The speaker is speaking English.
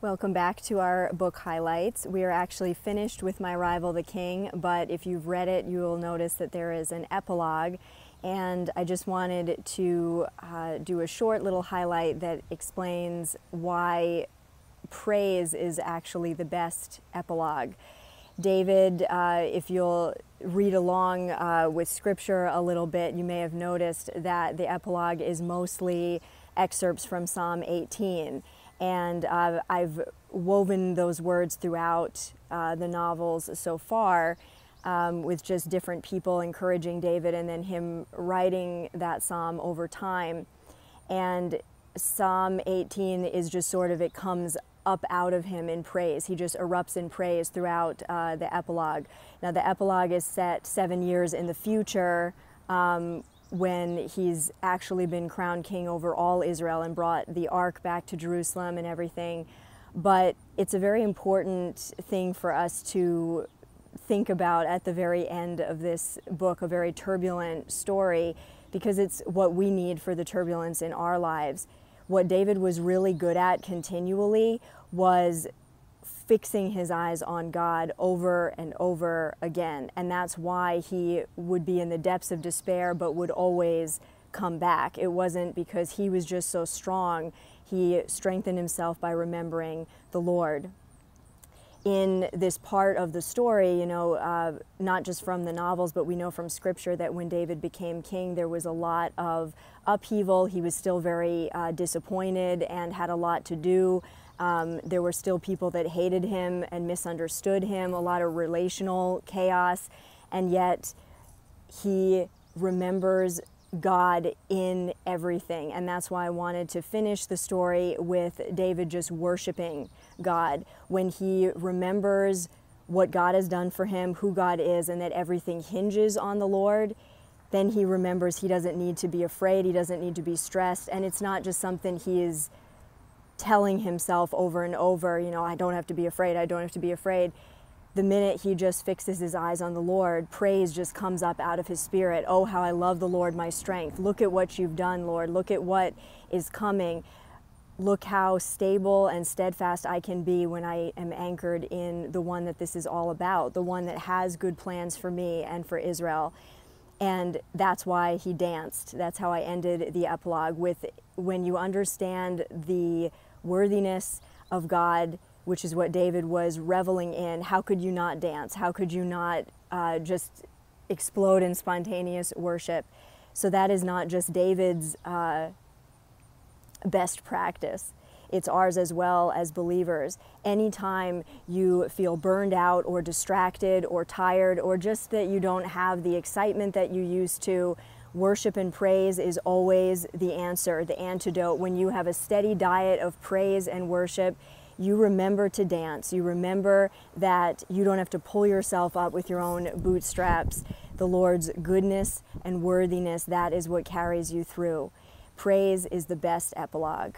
Welcome back to our book highlights. We are actually finished with My Rival the King, but if you've read it, you will notice that there is an epilogue, and I just wanted to do a short little highlight that explains why praise is actually the best epilogue. David, if you'll read along with scripture a little bit, you may have noticed that the epilogue is mostly excerpts from Psalm 18. And I've woven those words throughout the novels so far with just different people encouraging David and then him writing that psalm over time. And Psalm 18 is just sort of, it comes up out of him in praise. He just erupts in praise throughout the epilogue. Now the epilogue is set 7 years in the future, when he's actually been crowned king over all Israel and brought the ark back to Jerusalem and everything. But it's a very important thing for us to think about at the very end of this book, a very turbulent story, because it's what we need for the turbulence in our lives. What David was really good at continually was fixing his eyes on God over and over again. And that's why he would be in the depths of despair, but would always come back. It wasn't because he was just so strong. He strengthened himself by remembering the Lord. In this part of the story, not just from the novels, but we know from scripture that when David became king, there was a lot of upheaval. He was still very disappointed and had a lot to do. There were still people that hated him and misunderstood him, a lot of relational chaos, and yet he remembers God in everything. And that's why I wanted to finish the story with David just worshiping God. When he remembers what God has done for him, who God is, and that everything hinges on the Lord, then he remembers he doesn't need to be afraid, he doesn't need to be stressed, and it's not just something he is telling himself over and over, I don't have to be afraid, I don't have to be afraid. The minute he just fixes his eyes on the Lord, praise just comes up out of his spirit. Oh, how I love the Lord, my strength. Look at what you've done, Lord. Look at what is coming. Look how stable and steadfast I can be when I am anchored in the one that this is all about, the one that has good plans for me and for Israel. And that's why he danced. That's how I ended the epilogue with, when you understand the worthiness of God, which is what David was reveling in, how could you not dance? How could you not just explode in spontaneous worship? So that is not just David's best practice. It's ours as well as believers. Anytime you feel burned out or distracted or tired, or just that you don't have the excitement that you used to, worship and praise is always the answer, the antidote. When you have a steady diet of praise and worship, you remember to dance. You remember that you don't have to pull yourself up with your own bootstraps. The Lord's goodness and worthiness, that is what carries you through. Praise is the best epilogue.